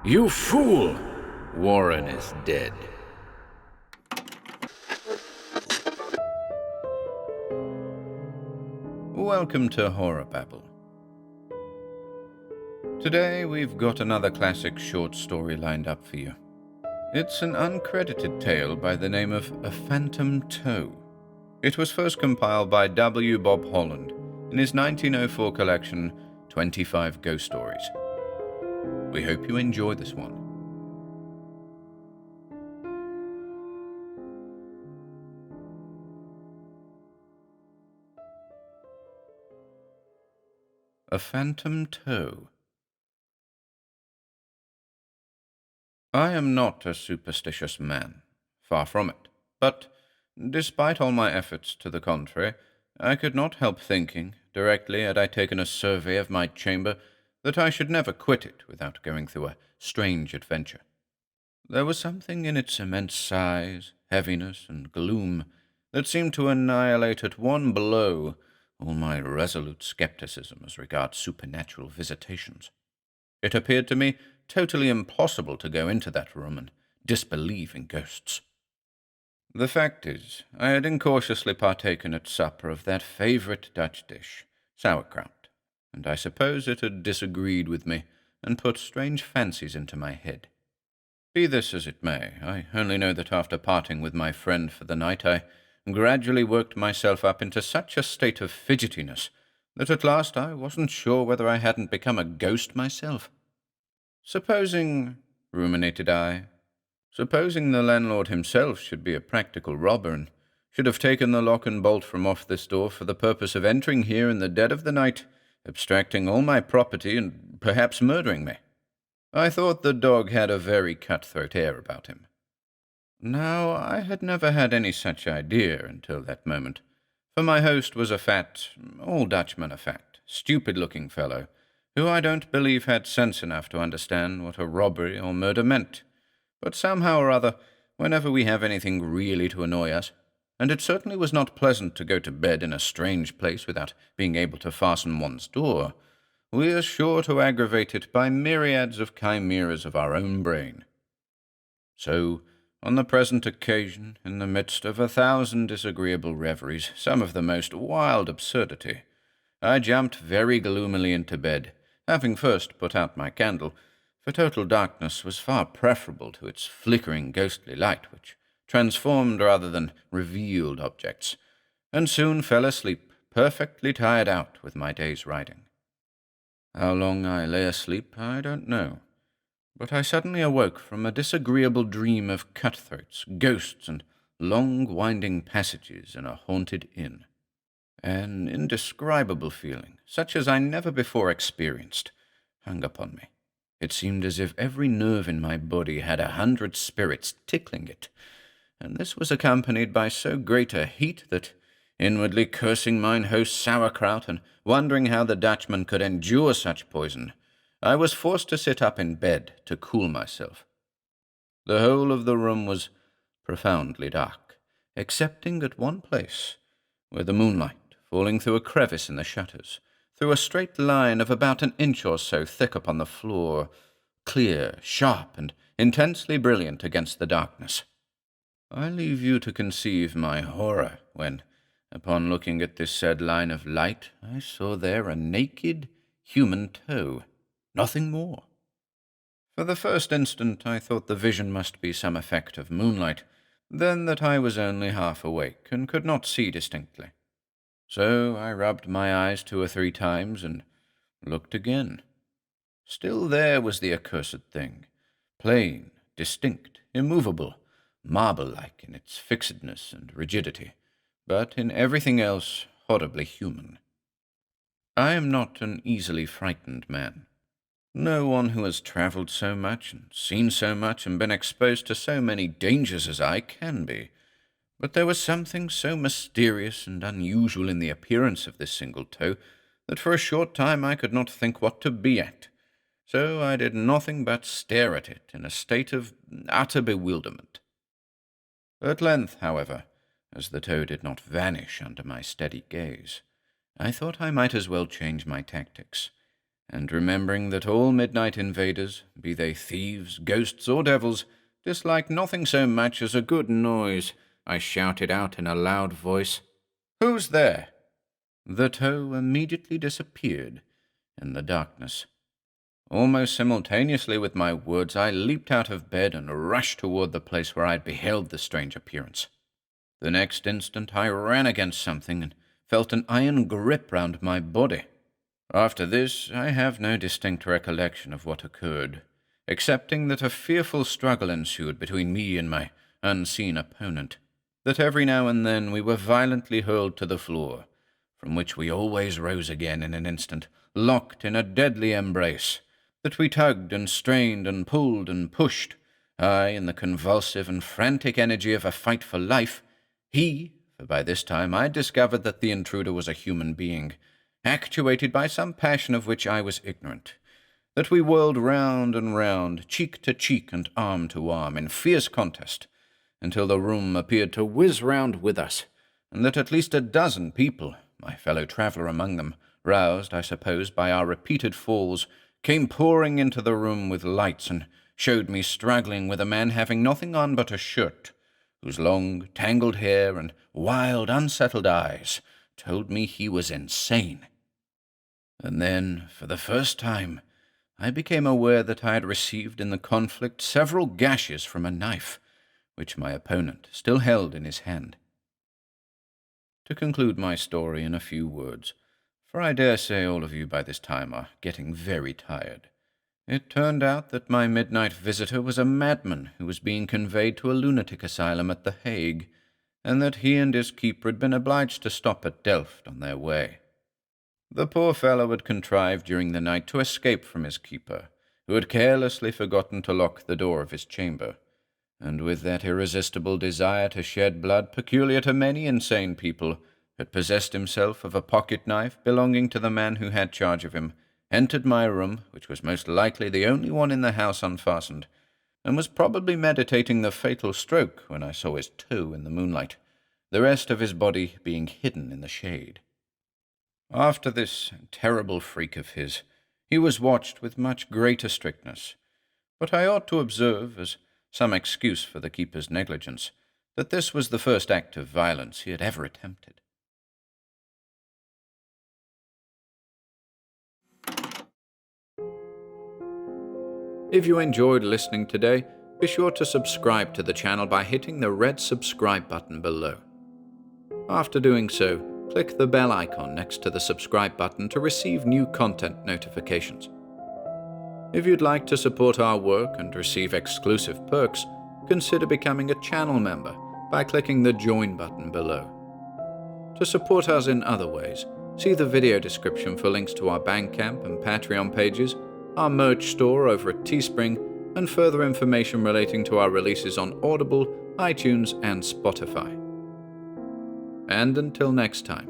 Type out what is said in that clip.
You fool! Warren is dead. Welcome to HorrorBabble. Today we've got another classic short story lined up for you. It's an uncredited tale by the name of A Phantom Toe. It was first compiled by Bob Holland in his 1904 collection, 25 Ghost Stories. We hope you enjoy this one. A Phantom Toe. I am not a superstitious man, far from it, but despite all my efforts to the contrary, I could not help thinking, directly had I taken a survey of my chamber, that I should never quit it without going through a strange adventure. There was something in its immense size, heaviness, and gloom that seemed to annihilate at one blow all my resolute skepticism as regards supernatural visitations. It appeared to me totally impossible to go into that room and disbelieve in ghosts. The fact is, I had incautiously partaken at supper of that favorite Dutch dish, sauerkraut, and I suppose it had disagreed with me and put strange fancies into my head. Be this as it may, I only know that after parting with my friend for the night, I gradually worked myself up into such a state of fidgetiness that at last I wasn't sure whether I hadn't become a ghost myself. Supposing, ruminated I, supposing the landlord himself should be a practical robber and should have taken the lock and bolt from off this door for the purpose of entering here in the dead of the night, abstracting all my property and perhaps murdering me. I thought the dog had a very cutthroat air about him. Now, I had never had any such idea until that moment, for my host was a fat, all Dutchman a fat, stupid-looking fellow, who I don't believe had sense enough to understand what a robbery or murder meant. But somehow or other, whenever we have anything really to annoy us, and it certainly was not pleasant to go to bed in a strange place without being able to fasten one's door, we are sure to aggravate it by myriads of chimeras of our own brain. So, on the present occasion, in the midst of 1,000 disagreeable reveries, some of the most wild absurdity, I jumped very gloomily into bed, having first put out my candle, for total darkness was far preferable to its flickering ghostly light, which transformed rather than revealed objects, and soon fell asleep, perfectly tired out with my day's riding. How long I lay asleep, I don't know, but I suddenly awoke from a disagreeable dream of cutthroats, ghosts, and long winding passages in a haunted inn. An indescribable feeling, such as I never before experienced, hung upon me. It seemed as if every nerve in my body had 100 spirits tickling it, and this was accompanied by so great a heat that, inwardly cursing mine host's sauerkraut and wondering how the Dutchman could endure such poison, I was forced to sit up in bed to cool myself. The whole of the room was profoundly dark, excepting at one place, where the moonlight, falling through a crevice in the shutters, threw a straight line of about an inch or so thick upon the floor, clear, sharp, and intensely brilliant against the darkness. I leave you to conceive my horror when, upon looking at this said line of light, I saw there a naked human toe, nothing more. For the first instant I thought the vision must be some effect of moonlight, then that I was only half awake and could not see distinctly. So I rubbed my eyes 2 or 3 times and looked again. Still there was the accursed thing, plain, distinct, immovable, marble-like in its fixedness and rigidity, but in everything else horribly human. I am not an easily frightened man. No one who has travelled so much and seen so much and been exposed to so many dangers as I can be. But there was something so mysterious and unusual in the appearance of this single toe that for a short time I could not think what to be at. So I did nothing but stare at it in a state of utter bewilderment. At length, however, as the toe did not vanish under my steady gaze, I thought I might as well change my tactics, and remembering that all midnight invaders, be they thieves, ghosts, or devils, dislike nothing so much as a good noise, I shouted out in a loud voice, "Who's there?" The toe immediately disappeared in the darkness. Almost simultaneously with my words, I leaped out of bed and rushed toward the place where I had beheld the strange appearance. The next instant I ran against something and felt an iron grip round my body. After this, I have no distinct recollection of what occurred, excepting that a fearful struggle ensued between me and my unseen opponent, that every now and then we were violently hurled to the floor, from which we always rose again in an instant, locked in a deadly embrace, that we tugged and strained and pulled and pushed, I in the convulsive and frantic energy of a fight for life, he, for by this time I had discovered that the intruder was a human being, actuated by some passion of which I was ignorant, that we whirled round and round, cheek to cheek and arm to arm, in fierce contest, until the room appeared to whiz round with us, and that at least a dozen people, my fellow traveller among them, roused, I suppose, by our repeated falls, came pouring into the room with lights and showed me struggling with a man having nothing on but a shirt, whose long, tangled hair and wild, unsettled eyes told me he was insane. And then, for the first time, I became aware that I had received in the conflict several gashes from a knife, which my opponent still held in his hand. To conclude my story in a few words, for I dare say all of you by this time are getting very tired, it turned out that my midnight visitor was a madman who was being conveyed to a lunatic asylum at The Hague, and that he and his keeper had been obliged to stop at Delft on their way. The poor fellow had contrived during the night to escape from his keeper, who had carelessly forgotten to lock the door of his chamber, and with that irresistible desire to shed blood peculiar to many insane people, had possessed himself of a pocket-knife belonging to the man who had charge of him, entered my room, which was most likely the only one in the house unfastened, and was probably meditating the fatal stroke when I saw his toe in the moonlight, the rest of his body being hidden in the shade. After this terrible freak of his, he was watched with much greater strictness, but I ought to observe, as some excuse for the keeper's negligence, that this was the first act of violence he had ever attempted. If you enjoyed listening today, be sure to subscribe to the channel by hitting the red subscribe button below. After doing so, click the bell icon next to the subscribe button to receive new content notifications. If you'd like to support our work and receive exclusive perks, consider becoming a channel member by clicking the join button below. To support us in other ways, see the video description for links to our Bandcamp and Patreon pages, our merch store over at Teespring, and further information relating to our releases on Audible, iTunes, and Spotify. And until next time,